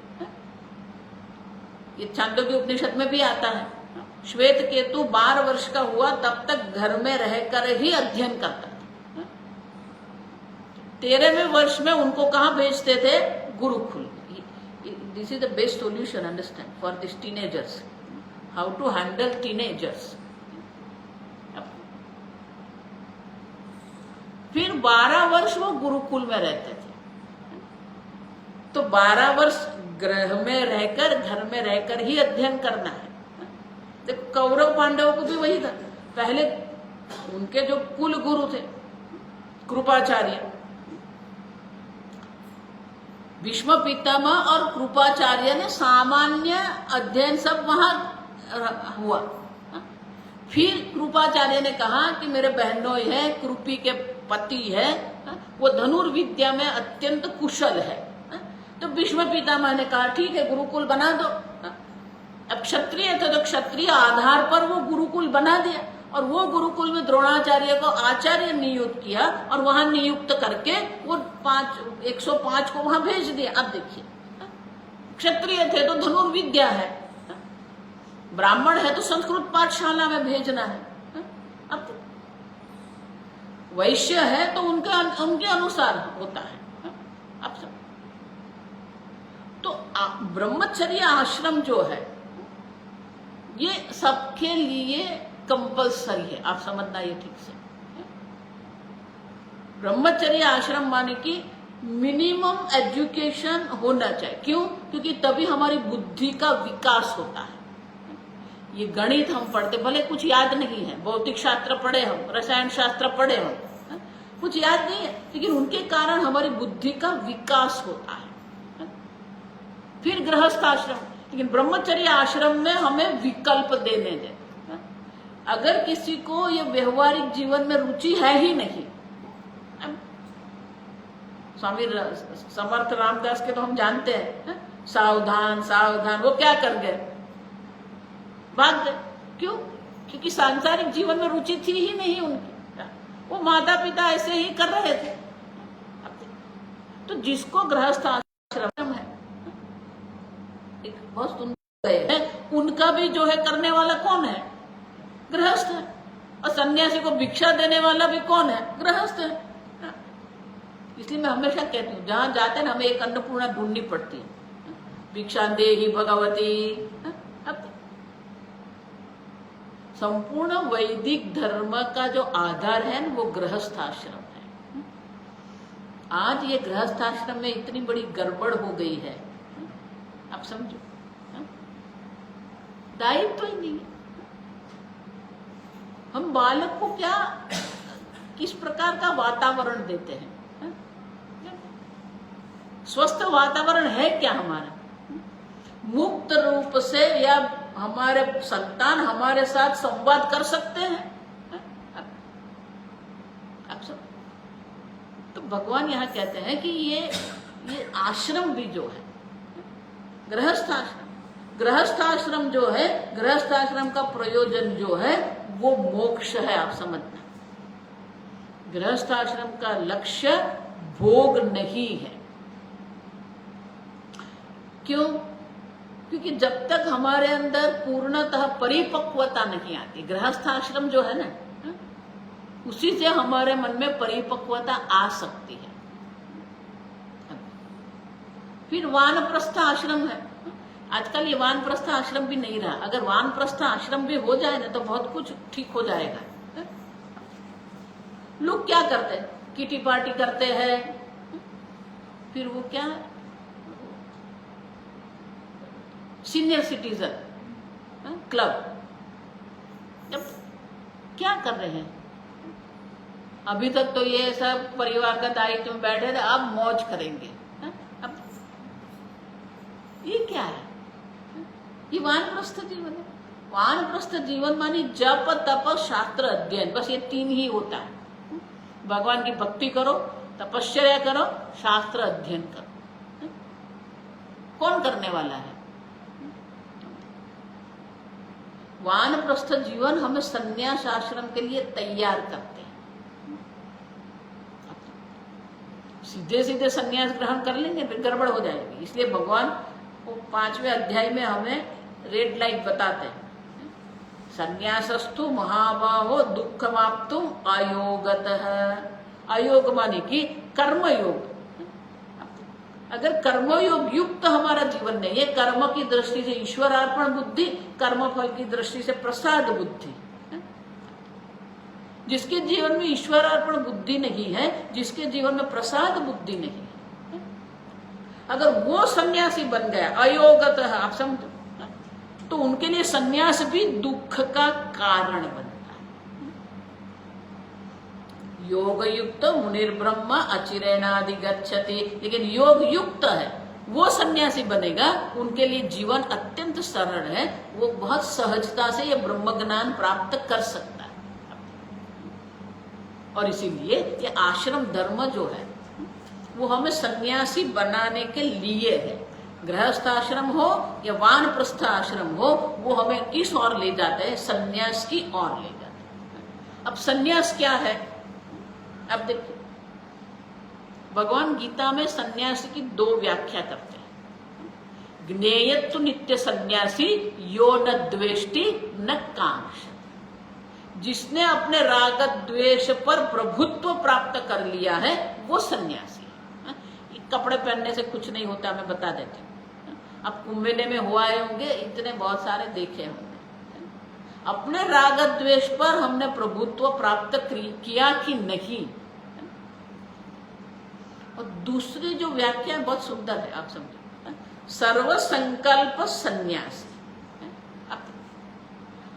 ये छांदोग्य उपनिषद में भी आता है, श्वेत केतु 12 वर्ष का हुआ तब तक घर में रहकर ही अध्ययन करता था। 13वें वर्ष में उनको कहाँ भेजते थे? गुरुकुल। This is the best solution, understand, for this teenagers, how to handle teenagers. फिर 12 वर्ष वो गुरुकुल में रहते थे। तो 12 वर्ष गृह में रहकर, घर में रहकर ही अध्ययन करना है। देखो कौरव पांडवों को भी वही था। पहले उनके जो कुल गुरु थे कृपाचार्य, भीष्म पितामह और कृपाचार्य ने सामान्य अध्ययन सब वहां हुआ। फिर कृपाचार्य ने कहा कि मेरे बहनों है, कृपी के पति है, वो धनुर्विद्या में अत्यंत कुशल है। तो भीष्म पितामह ने कहा ठीक है गुरुकुल बना दो। अब क्षत्रिय थे तो क्षत्रिय आधार पर वो गुरुकुल बना दिया, और वो गुरुकुल में द्रोणाचार्य को आचार्य नियुक्त किया, और वहां नियुक्त करके वो 105 को वहां भेज दिया। अब देखिए, क्षत्रिय थे तो धनुर्विद्या है, ब्राह्मण है तो संस्कृत पाठशाला में भेजना है। अब वैश्य है तो उनके अनुसार होता है। अब सब तो ब्रह्मचर्य आश्रम जो है ये सबके लिए कंपलसरी है, आप समझना ये ठीक से। ब्रह्मचर्य आश्रम माने कि मिनिमम एजुकेशन होना चाहिए। क्यों? क्योंकि तभी हमारी बुद्धि का विकास होता है। ये गणित हम पढ़ते, भले कुछ याद नहीं है, भौतिक शास्त्र पढ़े हम, रसायन शास्त्र पढ़े हम, कुछ याद नहीं है, लेकिन उनके कारण हमारी बुद्धि का विकास होता है। फिर गृहस्थ आश्रम, लेकिन ब्रह्मचर्य आश्रम में हमें विकल्प देने दे। अगर किसी को ये व्यवहारिक जीवन में रुचि है ही नहीं, स्वामी समर्थ रामदास के तो हम जानते हैं, सावधान सावधान, वो क्या कर गए? भाग गए। क्यों? क्योंकि सांसारिक जीवन में रुचि थी ही नहीं उनकी, वो माता पिता ऐसे ही कर रहे थे। तो जिसको गृहस्थ आश्रम है, बहुत सुन गए हैं, उनका भी जो है करने वाला कौन है? गृहस्थ है। और सन्यासी को भिक्षा देने वाला भी कौन है? गृहस्थ है। इसलिए मैं हमेशा कहती हूँ, जहां जाते हैं हमें एक अन्नपूर्णा ढूंढनी पड़ती है, भिक्षा देहि भगवती। संपूर्ण वैदिक धर्म का जो आधार है वो गृहस्थ आश्रम है। आज ये गृहस्थ आश्रम में इतनी बड़ी गड़बड़ हो गई है, आप समझो, दायित्व ही नहीं है। हम बालक को क्या, किस प्रकार का वातावरण देते हैं? स्वस्थ वातावरण है क्या हमारा? मुक्त रूप से या हमारे संतान हमारे साथ संवाद कर सकते हैं? आप सब तो भगवान यहाँ कहते हैं कि ये आश्रम भी जो है गृहस्थ आश्रम, गृहस्थ आश्रम जो है, गृहस्थ आश्रम का प्रयोजन जो है वो मोक्ष है, आप समझना। गृहस्थ आश्रम का लक्ष्य भोग नहीं है। क्यों? क्योंकि जब तक हमारे अंदर पूर्णतः परिपक्वता नहीं आती, गृहस्थ आश्रम जो है ना, उसी से हमारे मन में परिपक्वता आ सकती है। फिर वानप्रस्थ आश्रम है। आजकल ये वानप्रस्थ आश्रम भी नहीं रहा। अगर वानप्रस्थ आश्रम भी हो जाए ना तो बहुत कुछ ठीक हो जाएगा। लोग क्या करते हैं? किटी पार्टी करते हैं, फिर वो क्या सीनियर सिटीजन क्लब, जब क्या कर रहे हैं? अभी तक तो ये सब परिवार का दायित्व में बैठे थे, अब मौज करेंगे। अब ये क्या है? ये वानप्रस्थ जीवन है। वानप्रस्थ जीवन मानी जप तप शास्त्र अध्ययन, बस ये 3 ही होता है। भगवान की भक्ति करो, तपश्चर्या करो, शास्त्र अध्ययन करो। कौन करने वाला है? वानप्रस्थ जीवन हमें संन्यास आश्रम के लिए तैयार करते हैं। सीधे सीधे संन्यास ग्रहण कर लेंगे फिर गड़बड़ हो जाएगी। इसलिए भगवान वो 5वें अध्याय में हमें रेड लाइट बताते हैं, संन्यासस्तु महाबाहो दुःखमाप्तुम अयोगतः। अयोग माने कि कर्मयोग। अगर कर्मयोग युक्त हमारा जीवन नहीं है, कर्म की दृष्टि से ईश्वरार्पण बुद्धि, कर्म फल की दृष्टि से प्रसाद बुद्धि, जिसके जीवन में ईश्वरार्पण बुद्धि नहीं है, जिसके जीवन में प्रसाद बुद्धि नहीं है, अगर वो सन्यासी बन गया अयोगतः, आप समझो, तो उनके लिए सन्यास भी दुख का कारण बनता है। योग युक्त मुनिर्ब्रह्म अचिरेणाधिगच्छति, लेकिन योग युक्त है वो सन्यासी बनेगा, उनके लिए जीवन अत्यंत सरल है, वो बहुत सहजता से ये ब्रह्म ज्ञान प्राप्त कर सकता है। और इसीलिए ये आश्रम धर्म जो है वो हमें सन्यासी बनाने के लिए है। गृहस्थ आश्रम हो या वानप्रस्थ आश्रम हो, वो हमें किस ओर ले जाते हैं? सन्यास की ओर ले जाते हैं। अब सन्यास क्या है? अब देखिए, भगवान गीता में सन्यासी की 2 व्याख्या करते हैं। ज्ञेयत्व नित्य सन्यासी यो न द्वेष्टि न कांक्षति। जिसने अपने राग द्वेष पर प्रभुत्व प्राप्त कर लिया है वो सन्यासी है। कपड़े पहनने से कुछ नहीं होता, मैं बता देती हूँ। अब कुंभ मेले में हुआ होंगे, इतने बहुत सारे देखे होंगे। अपने राग द्वेष पर हमने प्रभुत्व प्राप्त किया कि नहीं। और दूसरी जो व्याख्या बहुत सुंदर है, आप समझो, सर्व संकल्प सन्यासी।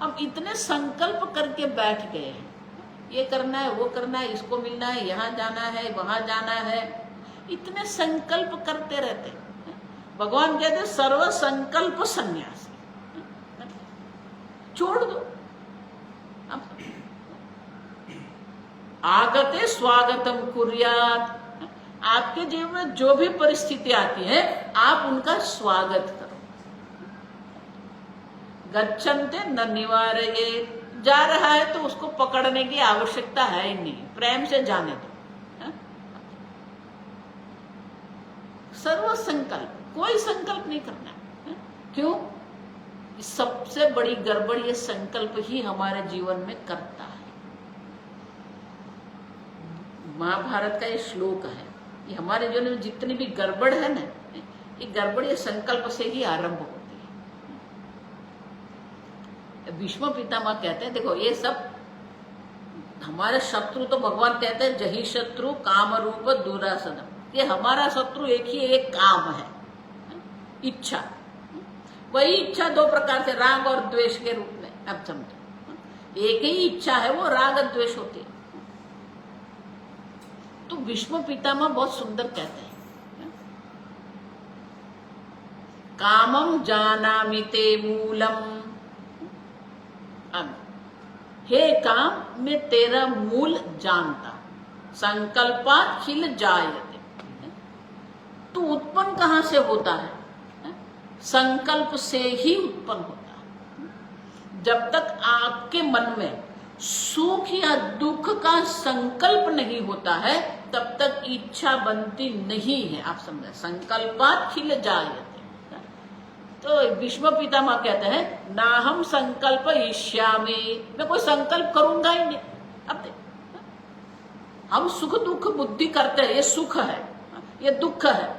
हम इतने संकल्प करके बैठ गए हैं, ये करना है, वो करना है, इसको मिलना है, यहाँ जाना है, वहां जाना है, इतने संकल्प करते रहते हैं। भगवान कहते हैं सर्व संकल्प सन्यास, छोड़ दो। आगते स्वागतम कुर्यात। आपके जीवन में जो भी परिस्थिति आती है आप उनका स्वागत करो। गच्छन्ते न निवारये, जा रहा है तो उसको पकड़ने की आवश्यकता है ही नहीं, प्रेम से जाने दो। सर्व संकल्प, कोई संकल्प नहीं करना है। क्यों? सबसे बड़ी गड़बड़ ये संकल्प ही हमारे जीवन में करता है। महाभारत का ये श्लोक है, ये हमारे जीवन में जितनी भी गड़बड़ है ना, ये गड़बड़ ये संकल्प से ही आरंभ होती है। भीष्म पितामह कहते हैं, देखो ये सब हमारे शत्रु, तो भगवान कहते हैं जही शत्रु काम रूप दुरासनम। ये हमारा शत्रु एक ही एक काम है, इच्छा। वही इच्छा 2 प्रकार से, राग और द्वेष के रूप में। अब समझो, एक ही इच्छा है, वो राग द्वेष होती है। तो भीष्म पितामह बहुत सुंदर कहते हैं, कामम जानामि ते मूलम। अब हे काम, मैं तेरा मूल जानता, संकल्पात खिल जायते। तो उत्पन्न कहां से होता है? संकल्प से ही उत्पन्न होता है। जब तक आपके मन में सुख या दुख का संकल्प नहीं होता है, तब तक इच्छा बनती नहीं है। आप समझे, संकल्पात खिल जायते। तो भीष्म पितामह कहते हैं, ना हम संकल्प ईष्यामि, मैं कोई संकल्प करूंगा ही नहीं। अब हम सुख दुख बुद्धि करते हैं, ये सुख है, ये दुख है,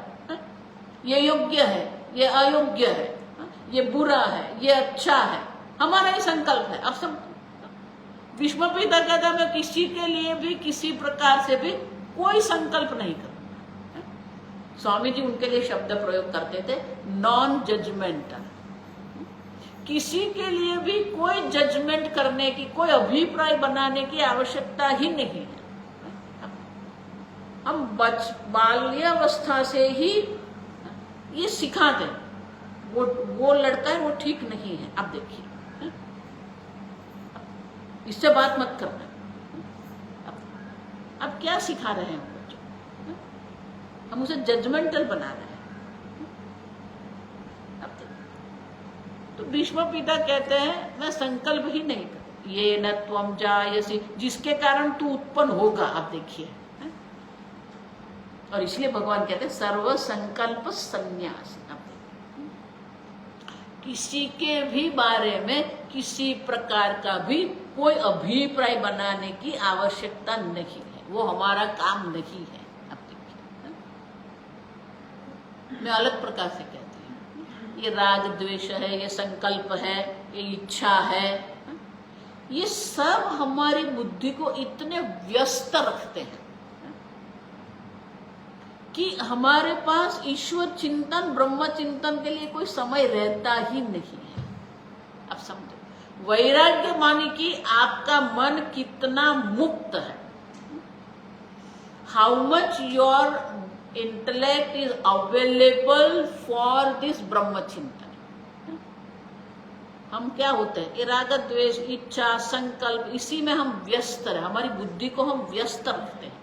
ये योग्य है, ये अयोग्य है, ये बुरा है, ये अच्छा है, हमारा ही संकल्प है। अब सब भीष्म पिता कहता है, मैं किसी के लिए भी किसी प्रकार से भी कोई संकल्प नहीं करूंगा। स्वामी जी उनके लिए शब्द प्रयोग करते थे, नॉन जजमेंटल। किसी के लिए भी कोई जजमेंट करने की, कोई अभिप्राय बनाने की आवश्यकता ही नहीं है। हम बाल्यावस्था से ही ये सिखाते हैं, वो लड़का है, वो ठीक नहीं है। अब देखिए, इससे बात मत करना। अब क्या सिखा रहे हैं हम बच्चों? हम उसे जजमेंटल बना रहे हैं। अब तो भीष्म पिता कहते हैं, मैं संकल्प ही नहीं कर, ये न त्वम जायसी, जिसके कारण तू उत्पन्न होगा। आप देखिए, और इसलिए भगवान कहते हैं सर्व संकल्प संन्यास। किसी के भी बारे में किसी प्रकार का भी कोई अभिप्राय बनाने की आवश्यकता नहीं है, वो हमारा काम नहीं है। अब देखिए, मैं अलग प्रकार से कहती हूँ, ये राग द्वेष है, ये संकल्प है, ये इच्छा है, ये सब हमारी बुद्धि को इतने व्यस्त रखते हैं कि हमारे पास ईश्वर चिंतन, ब्रह्म चिंतन के लिए कोई समय रहता ही नहीं है। अब समझो, वैराग्य माने कि आपका मन कितना मुक्त है, how much your intellect is available for this ब्रह्म चिंतन। हम क्या होते हैं, ये राग द्वेष, इच्छा, संकल्प, इसी में हम व्यस्त रहे, हमारी बुद्धि को हम व्यस्त रखते हैं।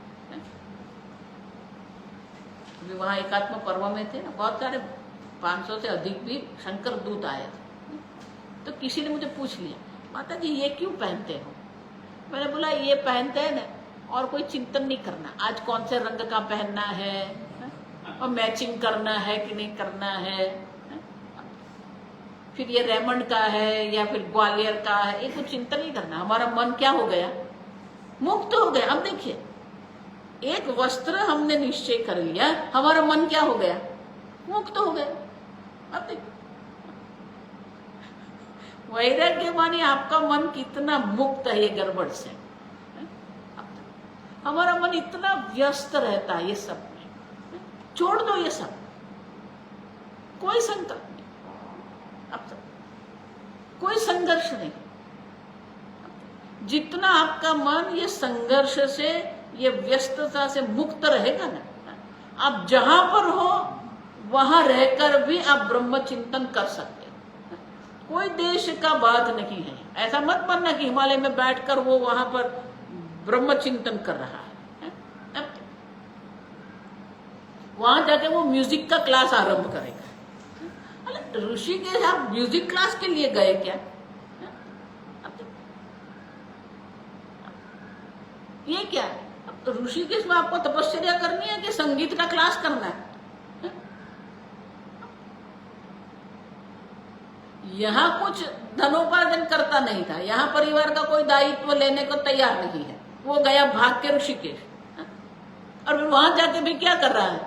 वहां एकात्म पर्व में थे ना, बहुत सारे 500 से अधिक भी शंकर दूत आए थे। तो किसी ने मुझे पूछ लिया, माता जी ये क्यों पहनते हो? मैंने बोला ये पहनते हैं ना, और कोई चिंतन नहीं करना, आज कौन से रंग का पहनना है, और मैचिंग करना है कि नहीं करना है, फिर ये रेमंड का है या फिर ग्वालियर का है, ये कुछ चिंतन नहीं करना। हमारा मन क्या हो गया, मुक्त हो गया। अब देखिए, एक वस्त्र हमने निश्चय कर लिया, हमारा मन क्या हो गया, मुक्त हो गया। अब देखिए, वैराग्य माने आपका मन कितना मुक्त है ये गड़बड़ से। हमारा मन इतना व्यस्त रहता है ये सब में, छोड़ दो ये सब, कोई संकल्प नहीं, अब तक कोई संघर्ष नहीं। जितना आपका मन ये संघर्ष से, ये व्यस्तता से मुक्त रहेगा ना, आप जहां पर हो वहां रहकर भी आप ब्रह्म चिंतन कर सकते हो। कोई देश का बात नहीं है, ऐसा मत मानना कि हिमालय में बैठकर वो वहां पर ब्रह्म चिंतन कर रहा है। वहां जाके वो म्यूजिक का क्लास आरंभ करेगा। ऋषिकेश आप म्यूजिक क्लास के लिए गए क्या? ये क्या है? ऋषिकेश में आपको तपस्या करनी है कि संगीत का क्लास करना है? यहाँ कुछ धनोपार्जन करता नहीं था, यहाँ परिवार का कोई दायित्व लेने को तैयार नहीं है, वो गया भाग के ऋषिकेश, और वहां जाके भी क्या कर रहा है,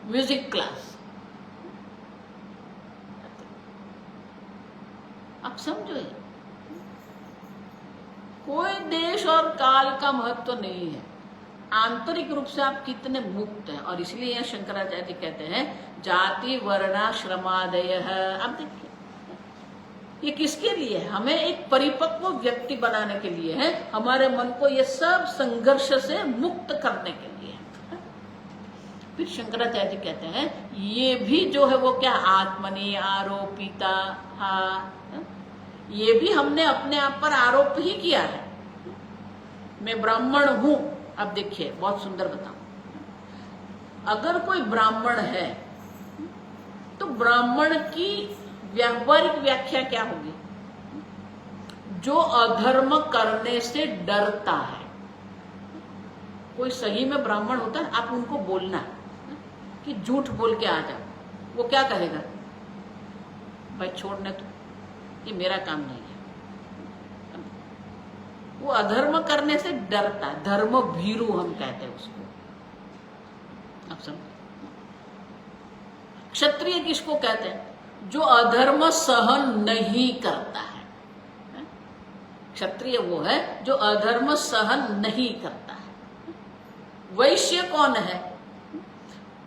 म्यूजिक क्लास। आप समझो, कोई देश और काल का महत्व नहीं है, आंतरिक रूप से आप कितने मुक्त हैं। और इसलिए यह शंकराचार्य कहते हैं जाति वर्णाश्रमादय। अब देखिए, ये किसके लिए है? हमें एक परिपक्व व्यक्ति बनाने के लिए है, हमारे मन को ये सब संघर्ष से मुक्त करने के लिए है। फिर शंकराचार्य कहते हैं ये भी जो है वो क्या, आत्मनि आरोपिता, ये भी हमने अपने आप पर आरोप ही किया है, मैं ब्राह्मण हूं। अब देखिए, बहुत सुंदर बताऊं, अगर कोई ब्राह्मण है तो ब्राह्मण की व्यावहारिक व्याख्या क्या होगी? जो अधर्म करने से डरता है। कोई सही में ब्राह्मण होता है, आप उनको बोलना कि झूठ बोल के आ जाओ, वो क्या कहेगा, भाई छोड़ने तो, ये मेरा काम नहीं है। वो अधर्म करने से डरता है, धर्म भीरु हम कहते हैं उसको। आप समझ, क्षत्रिय किसको कहते हैं? जो अधर्म सहन नहीं करता है। क्षत्रिय वो है जो अधर्म सहन नहीं करता है। वैश्य कौन है?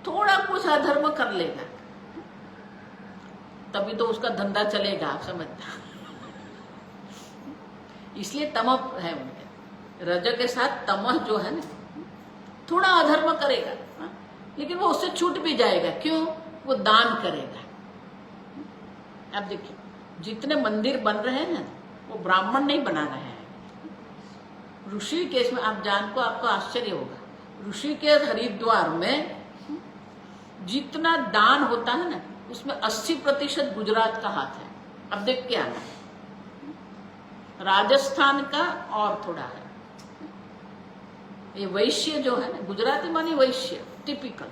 थोड़ा कुछ अधर्म कर लेगा, तभी तो उसका धंधा चलेगा, आप समझते। इसलिए तमह है उनके, रज के साथ तमह जो है ना, थोड़ा अधर्म करेगा, लेकिन वो उससे छूट भी जाएगा। क्यों? वो दान करेगा। अब देखिए, जितने मंदिर बन रहे हैं ना, वो ब्राह्मण नहीं बना रहे हैं। ऋषिकेश में आप जान को आपको आश्चर्य होगा, ऋषिकेश हरिद्वार में जितना दान होता है ना, उसमें 80% गुजरात का हाथ है। अब देख के आना, राजस्थान का और थोड़ा है, ये वैश्य जो है ना, गुजराती मानी वैश्य टिपिकल,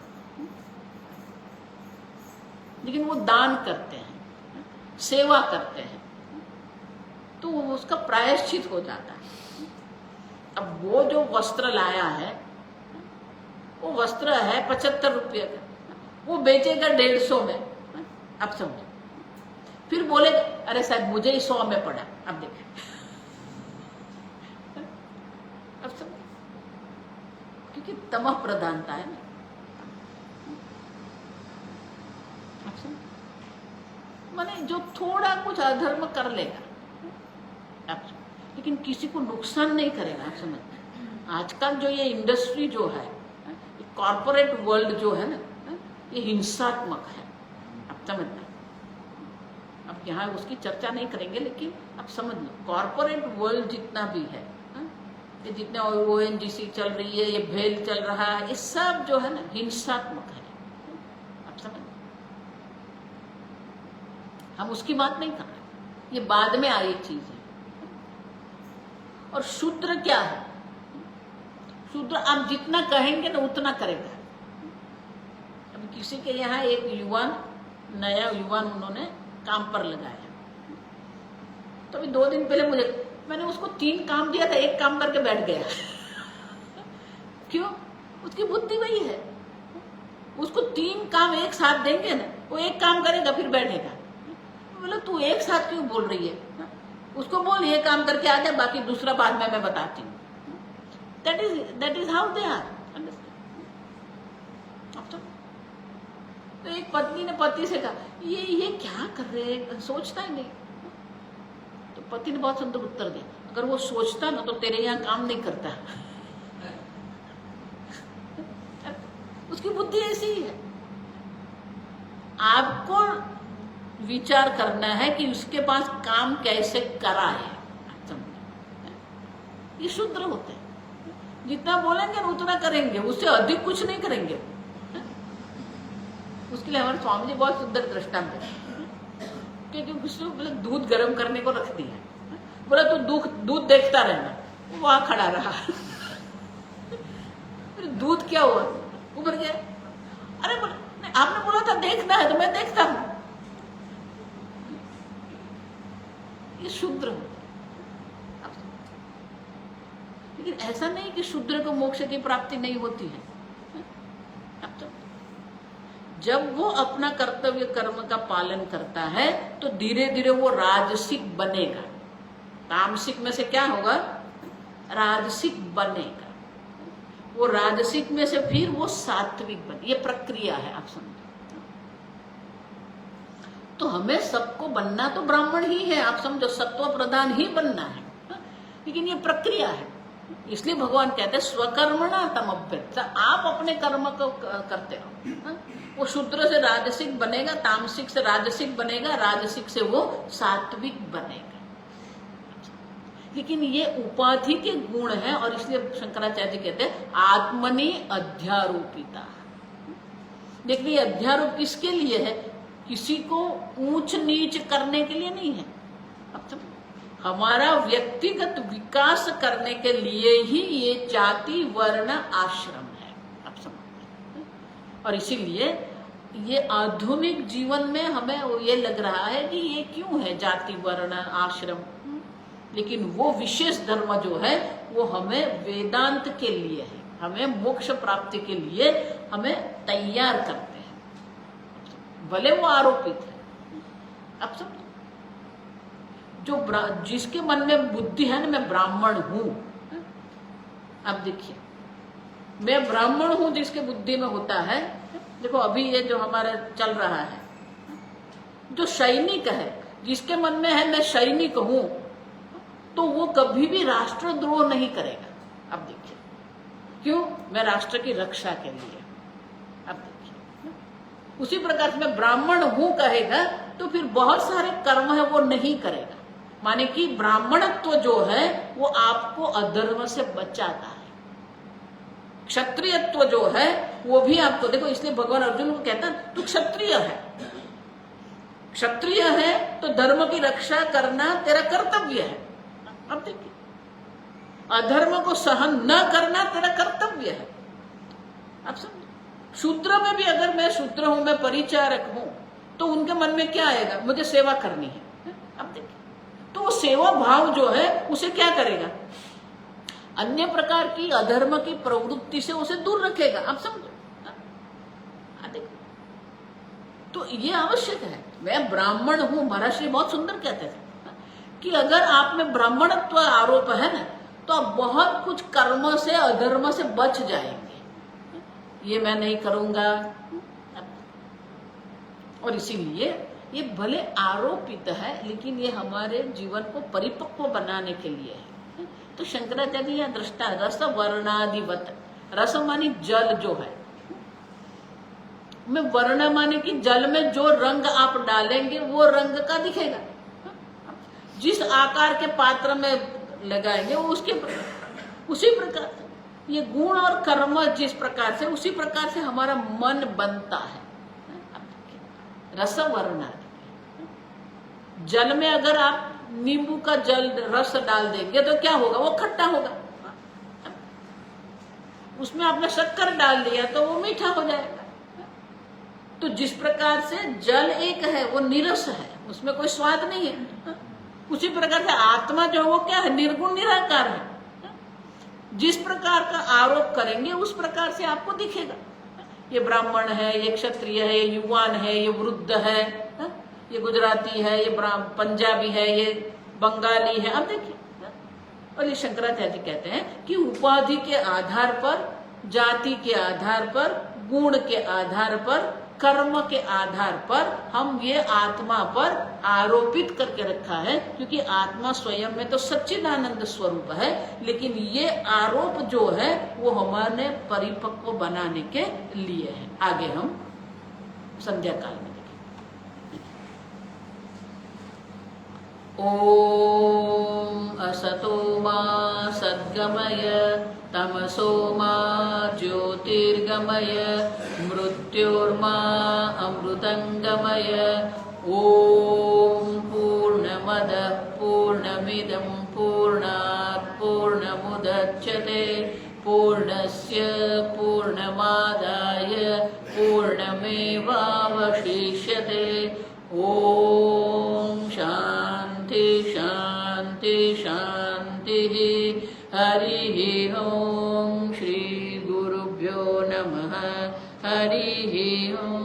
लेकिन वो दान करते हैं, सेवा करते हैं, तो उसका प्रायश्चित हो जाता है। अब वो जो वस्त्र लाया है, वो वस्त्र है 75 रुपये का, वो बेचेगा 150 में, अब समझो। फिर बोलेगा अरे साहब मुझे ही 100 में पड़ा, अब देखें, अब समझो, क्योंकि तमह प्रधानता है ना। माने जो थोड़ा कुछ अधर्म कर लेगा, लेकिन किसी को नुकसान नहीं करेगा। आप समझते, आजकल जो ये इंडस्ट्री जो है, कॉर्पोरेट वर्ल्ड जो है ना, ये हिंसात्मक है। आप समझना, अब यहाँ उसकी चर्चा नहीं करेंगे, लेकिन आप समझ लो कॉर्पोरेट वर्ल्ड जितना भी है, ये जितने ONGC चल रही है, ये भेल चल रहा है, ये सब जो है ना हिंसात्मक है। आप समझ, हम उसकी बात नहीं कर रहे, ये बाद में आई चीज है। और शूद्र क्या है? शूद्र आप जितना कहेंगे ना उतना करेगा। अब किसी के यहाँ एक युवान, नया युवान उन्होंने काम पर लगाया, तो अभी 2 दिन पहले मैंने उसको 3 काम दिया था, 1 काम करके बैठ गया। क्यों? उसकी बुद्धि वही है, उसको 3 काम एक साथ देंगे ना, वो 1 काम करेगा फिर बैठेगा। बोला तू एक साथ क्यों बोल रही है? उसको बोल ये काम करके आ जाए, बाकी दूसरा बाद में मैं बताती हूँ। That is how they are. तो एक पत्नी ने पति से कहा ये क्या कर रहे हैं, सोचता ही नहीं। तो पति ने बहुत सुंदर उत्तर दिया, अगर वो सोचता ना तो तेरे यहाँ काम नहीं करता। उसकी बुद्धि ऐसी ही है। आपको विचार करना है कि उसके पास काम कैसे कराए। ये शूद्र होते हैं, जितना बोलेंगे उतना करेंगे, उससे अधिक कुछ नहीं करेंगे। उसके लिए हमारे स्वामी जी बहुत सुंदर दृष्टांत है, क्योंकि उसने दूध गर्म करने को रख दिया, बोला तू दूध देखता रहना, वो वहां खड़ा रहा। दूध क्या हुआ, उबर गया। अरे आपने बोला था देखना है, तो मैं देखता हूं। ये शूद्र होता है। लेकिन ऐसा नहीं कि शूद्र को मोक्ष की प्राप्ति नहीं होती है। अब तो जब वो अपना कर्तव्य कर्म का पालन करता है तो धीरे धीरे वो राजसिक बनेगा। तामसिक में से क्या होगा? राजसिक बनेगा। वो राजसिक में से फिर वो सात्विक बने। ये प्रक्रिया है, आप समझो। तो हमें सबको बनना तो ब्राह्मण ही है, आप समझो, सत्व प्रधान ही बनना है, लेकिन ये प्रक्रिया है। इसलिए भगवान कहते हैं स्वकर्मणा तमभ्यत, आप अपने कर्म को करते रहो। वो शूद्र से राजसिक बनेगा, तामसिक से राजसिक बनेगा, राजसिक से वो सात्विक बनेगा। लेकिन ये उपाधि के गुण है, और इसलिए शंकराचार्य जी कहते हैं आत्मनि अध्यारोपिता। देखिए अध्यारोप किसके लिए है? किसी को ऊंच नीच करने के लिए नहीं है। अब तो हमारा व्यक्तिगत विकास करने के लिए ही ये जाति वर्ण आश्रम है, अब समझ। और इसीलिए ये आधुनिक जीवन में हमें ये लग रहा है कि ये क्यों है जाति वर्ण आश्रम, लेकिन वो विशेष धर्म जो है वो हमें वेदांत के लिए है, हमें मोक्ष प्राप्ति के लिए हमें तैयार करते हैं, भले वो आरोपित है। अब सब जो जिसके मन में बुद्धि है ना, मैं ब्राह्मण हूं। अब देखिए, मैं ब्राह्मण हूं जिसके बुद्धि में होता है। देखो अभी ये जो हमारा चल रहा है, जो सैनिक है जिसके मन में है मैं सैनिक हूं, तो वो कभी भी राष्ट्रद्रोह नहीं करेगा। अब देखिए, क्यों? मैं राष्ट्र की रक्षा के लिए। अब देखिए, उसी प्रकार से मैं ब्राह्मण हूं कहेगा तो फिर बहुत सारे कर्म है वो नहीं करेगा। माने कि ब्राह्मणत्व जो है वो आपको अधर्म से बचाता है। क्षत्रियत्व जो है वो भी आपको, देखो इसलिए भगवान अर्जुन को कहता है तू क्षत्रिय है। क्षत्रिय है तो धर्म की रक्षा करना तेरा कर्तव्य है। अब देखिए, अधर्म को सहन न करना तेरा कर्तव्य है। आप समझो, शूद्र में भी अगर मैं शूद्र हूं, मैं परिचारक हूं, तो उनके मन में क्या आएगा, मुझे सेवा करनी है। अब देखिए, तो वो सेवा भाव जो है उसे क्या करेगा, अन्य प्रकार की अधर्म की प्रवृत्ति से उसे दूर रखेगा। आप समझो, तो ये आवश्यक है। मैं ब्राह्मण हूं, महर्षि बहुत सुंदर कहते थे कि अगर आप में ब्राह्मणत्व आरोप है ना, तो आप बहुत कुछ कर्म से, अधर्म से बच जाएंगे। ये मैं नहीं करूंगा, और इसीलिए ये भले आरोपित है, लेकिन ये हमारे जीवन को परिपक्व बनाने के लिए है। तो शंकराचार्य यह दृष्टा रस वर्णाधिवत, रस मानी जल जो है, में वर्ण माने कि जल में जो रंग आप डालेंगे वो रंग का दिखेगा। जिस आकार के पात्र में लगाएंगे वो उसी प्रकार से ये गुण और कर्म जिस प्रकार से, उसी प्रकार से हमारा मन बनता है। रस वर्ण, जल में अगर आप नींबू का जल रस डाल देंगे तो क्या होगा, वो खट्टा होगा। उसमें आपने शक्कर डाल दिया तो वो मीठा हो जाएगा। तो जिस प्रकार से जल एक है, वो निरस है, उसमें कोई स्वाद नहीं है, उसी प्रकार से आत्मा जो वो क्या है, निर्गुण निराकार है। जिस प्रकार का आरोप करेंगे उस प्रकार से आपको दिखेगा। ये ब्राह्मण है, ये क्षत्रिय है, ये युवान है, ये वृद्ध है, ये गुजराती है, ये पंजाबी है, ये बंगाली है। अब देखिए, और ये शंकराचार्य कहते हैं कि उपाधि के आधार पर, जाति के आधार पर, गुण के आधार पर, कर्म के आधार पर हम ये आत्मा पर आरोपित करके रखा है, क्योंकि आत्मा स्वयं में तो सच्चिदानंद स्वरूप है, लेकिन ये आरोप जो है वो हमारे परिपक्व बनाने के लिए है। आगे हम संध्या काल में देखेंगे। ओम असतो मा सद्गमय तमसो मा ज्योतिर्गमय मृत्योर्मा अमृतंगमय। ओम पूर्णमदः पूर्णमिदं पूर्णात् पूर्णमुदच्यते पूर्णस्य पूर्णमादाय पूर्णमेवावशिष्यते। ओम शांति शांति शांति। हरि ओम। श्री गुरुभ्यो नमः। हरि ओम।